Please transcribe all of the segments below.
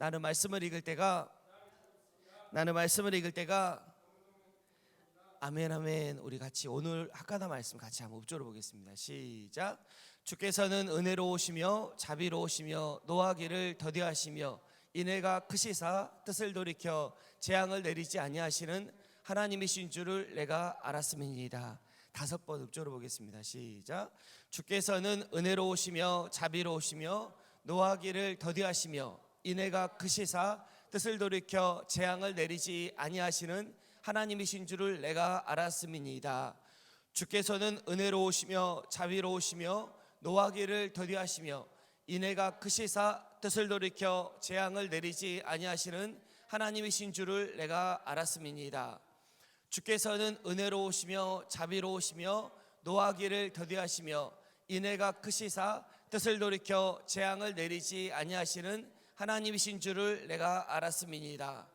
나는 말씀을 읽을 때가 아멘 아멘. 우리 같이 오늘 학가다 말씀 같이 한번 읊조려 보겠습니다. 시작. 주께서는 은혜로우시며 자비로우시며 노하기를 더디하시며 인애가 크시사 뜻을 돌이켜 재앙을 내리지 아니하시는 하나님이신 줄을 내가 알았음이니이다. 5번 읊조려 보겠습니다. 시작. 주께서는 은혜로우시며 자비로우시며 노하기를 더디하시며 인애가 크시사 뜻을 돌이켜 재앙을 내리지 아니하시는 하나님이신 줄을 내가 알았음이니이다. 주께서는 은혜로우시며 자비로우시며 노하기를 더디하시며 인애가 크시사 뜻을 돌이켜 재앙을 내리지 아니하시는 하나님이신 줄을 내가 알았음이니이다. 주께서는 은혜로우시며 자비로우시며 노하기를 더디하시며 인애가 크시사 뜻을 돌이켜 재앙을 내리지 아니하시는 하나님이신 줄을 내가 알았음이니이다.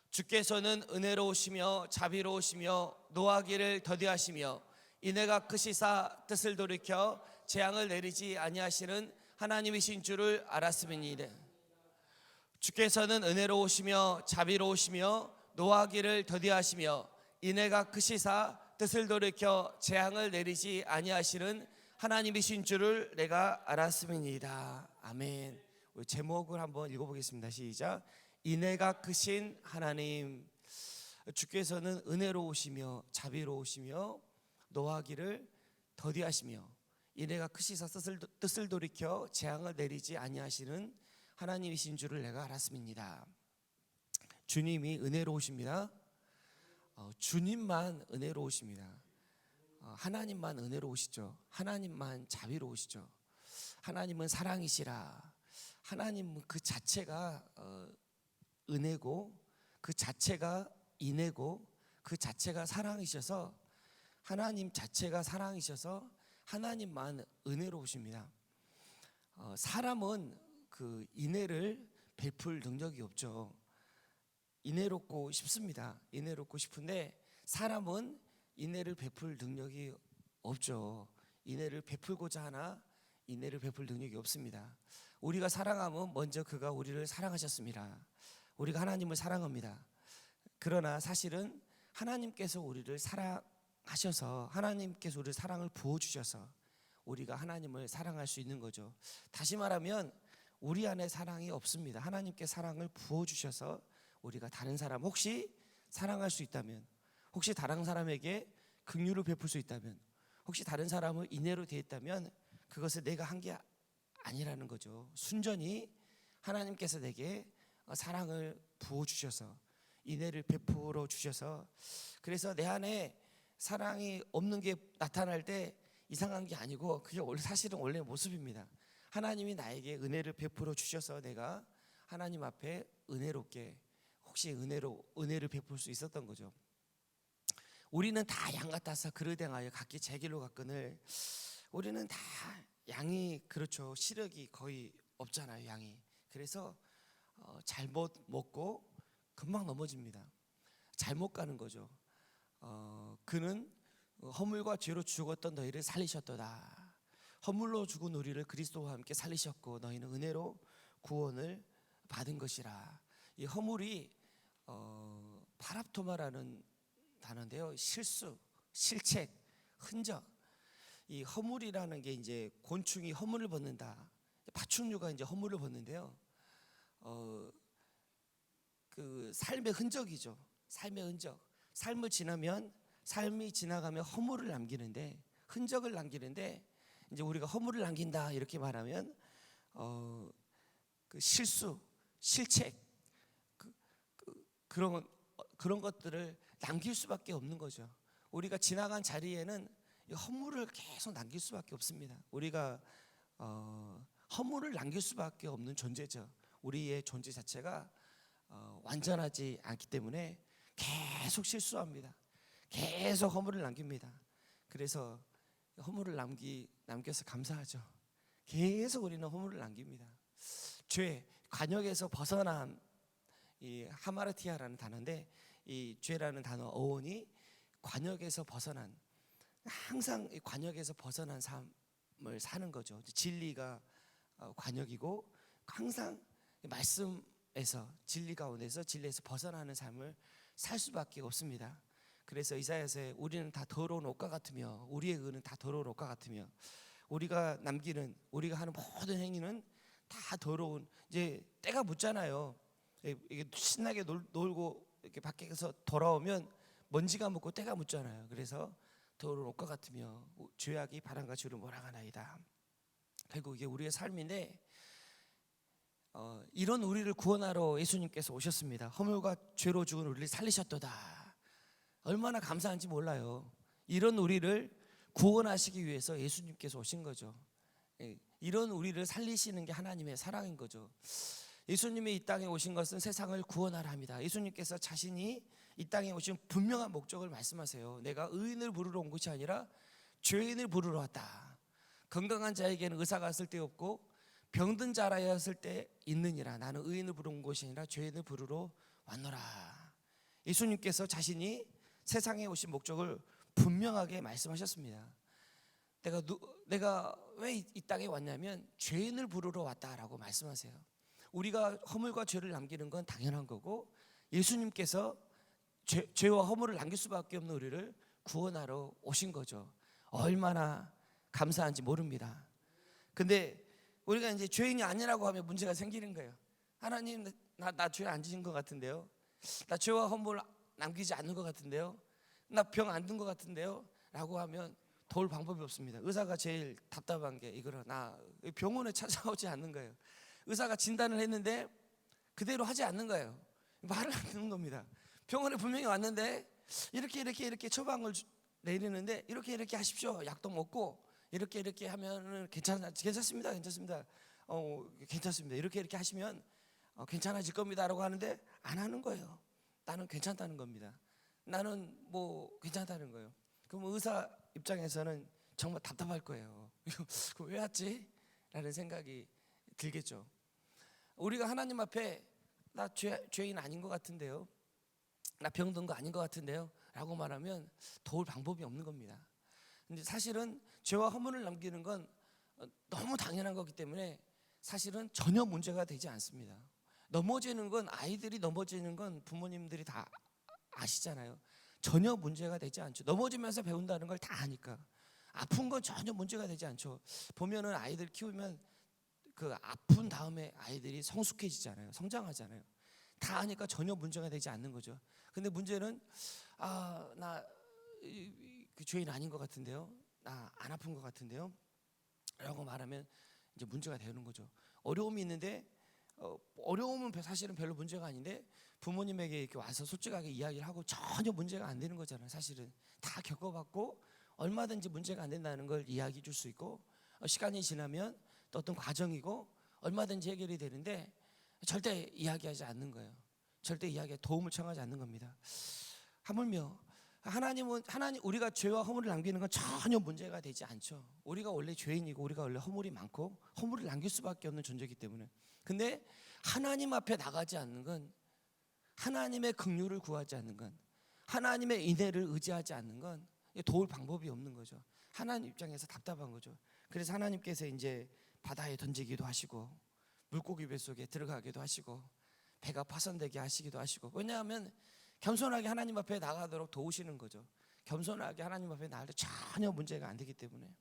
주께서는 은혜로우시며 자비로우시며 노하기를 더디하시며 인애가 크시사 뜻을 돌이켜 재앙을 내리지 아니하시는 하나님이신 줄을 알았음이니이다. 주께서는 은혜로우시며 자비로우시며 노하기를 더디하시며 인애가 크시사 뜻을 돌이켜 재앙을 내리지 아니하시는 하나님이신 줄을 내가 알았음이니이다. 아멘. 우리 제목을 한번 읽어보겠습니다. 시작. 인애가 크신 하나님. 주께서는 은혜로우시며 자비로우시며 노하기를 더디하시며 인애가 크시사 뜻을 돌이켜 재앙을 내리지 아니하시는 하나님이신 줄을 내가 알았습니다. 주님이 은혜로우십니다. 주님만 은혜로우십니다. 하나님만 은혜로우시죠. 하나님만 자비로우시죠. 하나님은 사랑이시라. 하나님은 그 자체가 은혜고 그 자체가 인애고 그 자체가 사랑이셔서 하나님 자체가 사랑이셔서 하나님만 은혜로우십니다. 사람은 그 인애를 베풀 능력이 없죠. 인애롭고 싶습니다. 인애롭고 싶은데 사람은 인애를 베풀 능력이 없죠. 인애를 베풀고자 하나 인애를 베풀 능력이 없습니다. 우리가 사랑하면 먼저 그가 우리를 사랑하셨습니다. 우리가 하나님을 사랑합니다. 그러나 사실은 하나님께서 우리를 사랑하셔서 하나님께서 우리를 사랑을 부어주셔서 우리가 하나님을 사랑할 수 있는 거죠. 다시 말하면 우리 안에 사랑이 없습니다. 하나님께 사랑을 부어주셔서 우리가 다른 사람 혹시 사랑할 수 있다면, 혹시 다른 사람에게 긍휼을 베풀 수 있다면, 혹시 다른 사람을 인애로 대했다면 그것을 내가 한 게 아니라는 거죠. 순전히 하나님께서 내게 사랑을 부어주셔서 인애를 베풀어 주셔서, 그래서 내 안에 사랑이 없는 게 나타날 때 이상한 게 아니고 그게 사실은 원래 모습입니다. 하나님이 나에게 은혜를 베풀어 주셔서 내가 하나님 앞에 은혜롭게 혹시 은혜를 베풀 수 있었던 거죠. 우리는 다 양 같아서 그릇 행하여 각기 제 길로 갔거늘. 우리는 다 양이 그렇죠. 시력이 거의 없잖아요, 양이. 그래서 잘못 먹고 금방 넘어집니다. 잘못 가는 거죠. 그는 허물과 죄로 죽었던 너희를 살리셨도다. 허물로 죽은 우리를 그리스도와 함께 살리셨고 너희는 은혜로 구원을 받은 것이라. 이 허물이 파랍토마라는 단어인데요. 실수, 실책, 흔적. 이 허물이라는 게 이제 곤충이 허물을 벗는다. 파충류가 이제 허물을 벗는데요. 그 삶의 흔적이죠. 삶의 흔적. 삶이 지나가면 허물을 남기는데, 흔적을 남기는데, 이제 우리가 허물을 남긴다 이렇게 말하면 그 실수, 실책 그런 것들을 남길 수밖에 없는 거죠. 우리가 지나간 자리에는 허물을 계속 남길 수밖에 없습니다. 우리가 허물을 남길 수밖에 없는 존재죠. 우리의 존재 자체가 완전하지 않기 때문에 계속 실수합니다. 계속 허물을 남깁니다. 그래서 허물을 남겨서 감사하죠. 계속 우리는 허물을 남깁니다. 죄, 관역에서 벗어난 이 하마르티아라는 단어인데, 이 죄라는 단어 어원이 관역에서 벗어난, 항상 이 관역에서 벗어난 삶을 사는 거죠. 진리가 관역이고 항상 말씀 진리 가운데서 진리에서 벗어나는 삶을 살 수밖에 없습니다. 그래서 이사야서에 우리는 다 더러운 옷과 같으며 우리의 의는 다 더러운 옷과 같으며 우리가 하는 모든 행위는 다 더러운, 이제 때가 묻잖아요. 이게 신나게 놀고 이렇게 밖에서 돌아오면 먼지가 묻고 때가 묻잖아요. 그래서 더러운 옷과 같으며 죄악이 바람같이 우리를 몰아가나이다. 결국 이게 우리의 삶인데 이런 우리를 구원하러 예수님께서 오셨습니다. 허물과 죄로 죽은 우리를 살리셨도다. 얼마나 감사한지 몰라요. 이런 우리를 구원하시기 위해서 예수님께서 오신 거죠. 이런 우리를 살리시는 게 하나님의 사랑인 거죠. 예수님이 이 땅에 오신 것은 세상을 구원하라 합니다. 예수님께서 자신이 이 땅에 오신 분명한 목적을 말씀하세요. 내가 의인을 부르러 온 것이 아니라 죄인을 부르러 왔다. 건강한 자에게는 의사가 쓸데없고 병든 자라야 쓸데 있느니라. 나는 의인을 부르러 온 것이 아니라 죄인을 부르러 왔노라. 예수님께서 자신이 세상에 오신 목적을 분명하게 말씀하셨습니다. 내가 왜 이 땅에 왔냐면 죄인을 부르러 왔다라고 말씀하세요. 우리가 허물과 죄를 남기는 건 당연한 거고 예수님께서 죄와 허물을 남길 수밖에 없는 우리를 구원하러 오신 거죠. 얼마나 감사한지 모릅니다. 근데 우리가 이제 죄인이 아니라고 하면 문제가 생기는 거예요. 하나님, 나 죄 안 지은 것 같은데요. 나 죄와 허물을 남기지 않는 것 같은데요. 나 병 안 든 것 같은데요. 라고 하면 도울 방법이 없습니다. 의사가 제일 답답한 게 이거라. 나 병원에 찾아오지 않는 거예요. 의사가 진단을 했는데 그대로 하지 않는 거예요. 말을 안 듣는 겁니다. 병원에 분명히 왔는데 이렇게 처방을 내리는데 이렇게 하십시오. 약도 먹고 이렇게 하면은 괜찮습니다. 괜찮습니다. 이렇게 하시면 괜찮아질 겁니다라고 하는데 안 하는 거예요. 나는 괜찮다는 겁니다. 나는 뭐 괜찮다는 거예요. 그럼 의사 입장에서는 정말 답답할 거예요. 왜 왔지? 라는 생각이 들겠죠. 우리가 하나님 앞에 나 죄인 아닌 것 같은데요, 나 병든 거 아닌 것 같은데요 라고 말하면 도울 방법이 없는 겁니다. 근데 사실은 죄와 허물을 남기는 건 너무 당연한 거기 때문에 사실은 전혀 문제가 되지 않습니다. 넘어지는 건, 아이들이 넘어지는 건 부모님들이 다 아시잖아요. 전혀 문제가 되지 않죠. 넘어지면서 배운다는 걸 다 아니까. 아픈 건 전혀 문제가 되지 않죠. 보면은 아이들 키우면 그 아픈 다음에 아이들이 성숙해지잖아요. 성장하잖아요. 다 아니까 전혀 문제가 되지 않는 거죠. 근데 문제는 나 그 죄인 아닌 것 같은데요, 나 안 아픈 것 같은데요 라고 말하면 이제 문제가 되는 거죠. 어려움이 있는데 어려움은 사실은 별로 문제가 아닌데 부모님에게 이렇게 와서 솔직하게 이야기를 하고 전혀 문제가 안 되는 거잖아요. 사실은 다 겪어봤고 얼마든지 문제가 안 된다는 걸 이야기해 줄 수 있고 시간이 지나면 또 어떤 과정이고 얼마든지 해결이 되는데 절대 이야기하지 않는 거예요. 절대 도움을 청하지 않는 겁니다. 하물며 하나님 우리가 죄와 허물을 남기는 건 전혀 문제가 되지 않죠. 우리가 원래 죄인이고 우리가 원래 허물이 많고 허물을 남길 수밖에 없는 존재이기 때문에. 근데 하나님 앞에 나가지 않는 건, 하나님의 긍휼을 구하지 않는 건, 하나님의 인애를 의지하지 않는 건 도울 방법이 없는 거죠. 하나님 입장에서 답답한 거죠. 그래서 하나님께서 이제 바다에 던지기도 하시고 물고기 뱃속에 들어가기도 하시고 배가 파손되게 하시기도 하시고, 왜냐하면 겸손하게 하나님 앞에 나가도록 도우시는 거죠. 겸손하게 하나님 앞에 나갈 때 전혀 문제가 안 되기 때문에.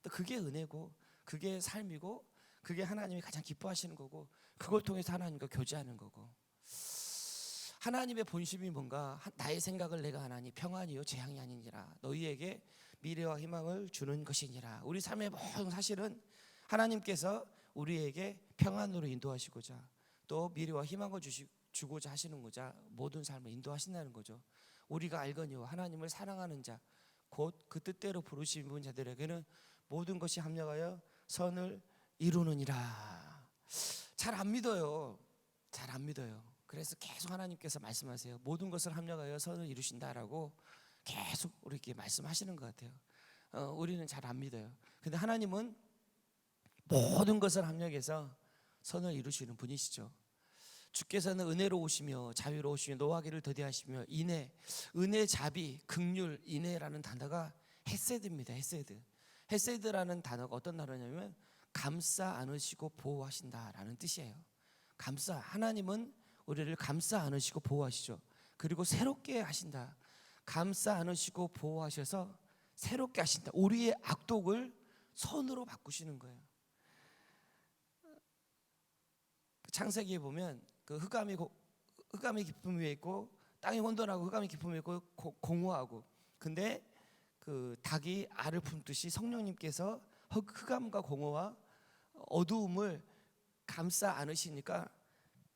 또 그게 은혜고 그게 삶이고 그게 하나님이 가장 기뻐하시는 거고 그걸 통해서 하나님과 교제하는 거고. 하나님의 본심이 뭔가, 나의 생각을 내가 하나니 평안이요 재앙이 아니니라, 너희에게 미래와 희망을 주는 것이니라. 우리 삶의 모든 사실은 하나님께서 우리에게 평안으로 인도하시고자 또 미래와 희망을 주고자 하시는 거자 모든 삶을 인도하신다는 거죠. 우리가 알거니와 하나님을 사랑하는 자 곧 그 뜻대로 부르신 분 자들에게는 모든 것이 합력하여 선을 이루느니라. 잘 안 믿어요. 잘 안 믿어요. 그래서 계속 하나님께서 말씀하세요. 모든 것을 합력하여 선을 이루신다라고 계속 우리에게 말씀하시는 것 같아요. 우리는 잘 안 믿어요. 근데 하나님은 모든 것을 합력해서 선을 이루시는 분이시죠. 주께서는 은혜로우시며 자비로우시며 노하기를 더디하시며 인애, 은혜, 자비, 긍휼, 인애라는 단어가 헤세드입니다. 헤세드라는 단어가 어떤 단어냐면 감싸 안으시고 보호하신다라는 뜻이에요. 하나님은 우리를 감싸 안으시고 보호하시죠. 그리고 새롭게 하신다. 감싸 안으시고 보호하셔서 새롭게 하신다. 우리의 악독을 선으로 바꾸시는 거예요. 창세기에 보면 그 흑암이 깊음 위에 있고 땅이 혼돈하고 흑암이 깊음 위에 있고 공허하고, 근데 그 닭이 알을 품듯이 성령님께서 흑암과 공허와 어두움을 감싸 안으시니까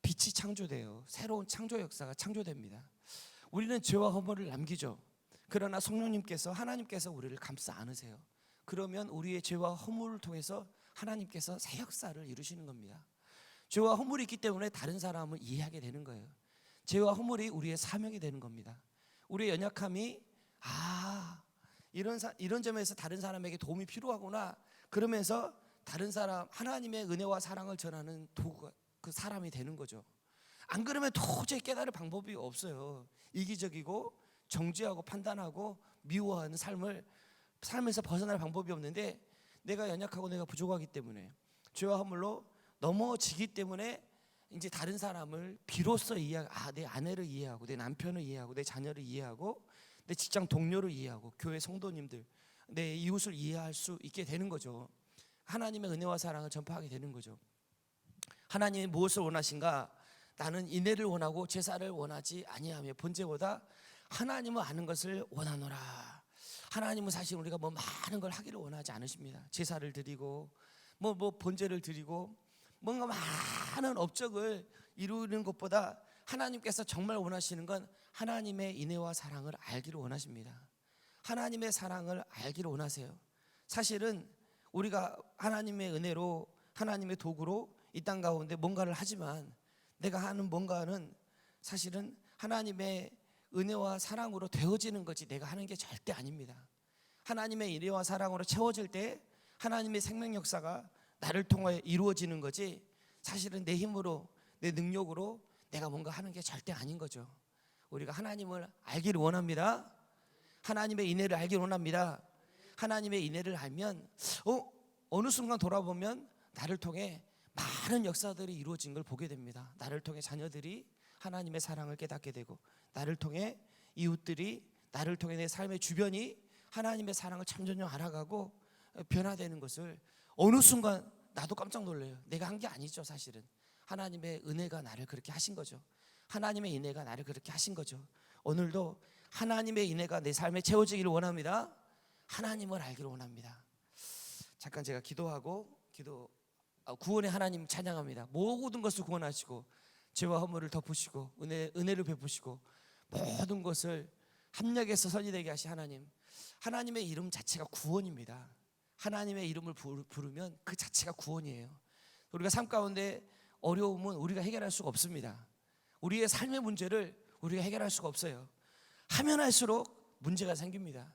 빛이 창조돼요. 새로운 창조 역사가 창조됩니다. 우리는 죄와 허물을 남기죠. 그러나 성령님께서, 하나님께서 우리를 감싸 안으세요. 그러면 우리의 죄와 허물을 통해서 하나님께서 새 역사를 이루시는 겁니다. 죄와 허물이 있기 때문에 다른 사람을 이해하게 되는 거예요. 죄와 허물이 우리의 사명이 되는 겁니다. 우리의 연약함이 이런 점에서 다른 사람에게 도움이 필요하구나, 그러면서 다른 사람, 하나님의 은혜와 사랑을 전하는 도구가 그 사람이 되는 거죠. 안 그러면 도저히 깨달을 방법이 없어요. 이기적이고 정죄하고 판단하고 미워하는 삶에서 벗어날 방법이 없는데, 내가 연약하고 내가 부족하기 때문에, 죄와 허물로 넘어지기 때문에 이제 다른 사람을 비로소 내 아내를 이해하고, 내 남편을 이해하고, 내 자녀를 이해하고, 내 직장 동료를 이해하고, 교회 성도님들, 내 이웃을 이해할 수 있게 되는 거죠. 하나님의 은혜와 사랑을 전파하게 되는 거죠. 하나님이 무엇을 원하신가? 나는 인애를 원하고 제사를 원하지 아니하며 번제보다 하나님을 아는 것을 원하노라. 하나님은 사실 우리가 많은 걸 하기를 원하지 않으십니다. 제사를 드리고 번제를 드리고 뭔가 많은 업적을 이루는 것보다 하나님께서 정말 원하시는 건 하나님의 인애와 사랑을 알기를 원하십니다. 하나님의 사랑을 알기를 원하세요. 사실은 우리가 하나님의 은혜로, 하나님의 도구로 이 땅 가운데 뭔가를 하지만, 내가 하는 뭔가는 사실은 하나님의 은혜와 사랑으로 되어지는 거지 내가 하는 게 절대 아닙니다. 하나님의 은혜와 사랑으로 채워질 때 하나님의 생명 역사가 나를 통해 이루어지는 거지, 사실은 내 힘으로, 내 능력으로 내가 뭔가 하는 게 절대 아닌 거죠. 우리가 하나님을 알기를 원합니다. 하나님의 인애를 알기를 원합니다. 하나님의 인애를 알면 어느 순간 돌아보면 나를 통해 많은 역사들이 이루어진 걸 보게 됩니다. 나를 통해 자녀들이 하나님의 사랑을 깨닫게 되고, 나를 통해 이웃들이, 나를 통해 내 삶의 주변이 하나님의 사랑을 참전혀 알아가고 변화되는 것을 어느 순간 나도 깜짝 놀라요. 내가 한 게 아니죠. 사실은 하나님의 은혜가 나를 그렇게 하신 거죠. 하나님의 인애가 나를 그렇게 하신 거죠. 오늘도 하나님의 인애가 내 삶에 채워지기를 원합니다. 하나님을 알기를 원합니다. 잠깐 제가 기도하고 구원의 하나님 찬양합니다. 모든 것을 구원하시고 죄와 허물을 덮으시고 은혜를 베푸시고 모든 것을 합력해서 선이 되게 하신 하나님, 하나님의 이름 자체가 구원입니다. 하나님의 이름을 부르면 그 자체가 구원이에요. 우리가 삶 가운데 어려움은 우리가 해결할 수가 없습니다. 우리의 삶의 문제를 우리가 해결할 수가 없어요. 하면 할수록 문제가 생깁니다.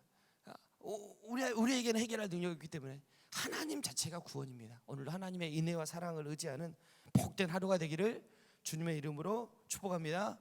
우리에게는 해결할 능력이 있기 때문에 하나님 자체가 구원입니다. 오늘도 하나님의 인애와 사랑을 의지하는 복된 하루가 되기를 주님의 이름으로 축복합니다.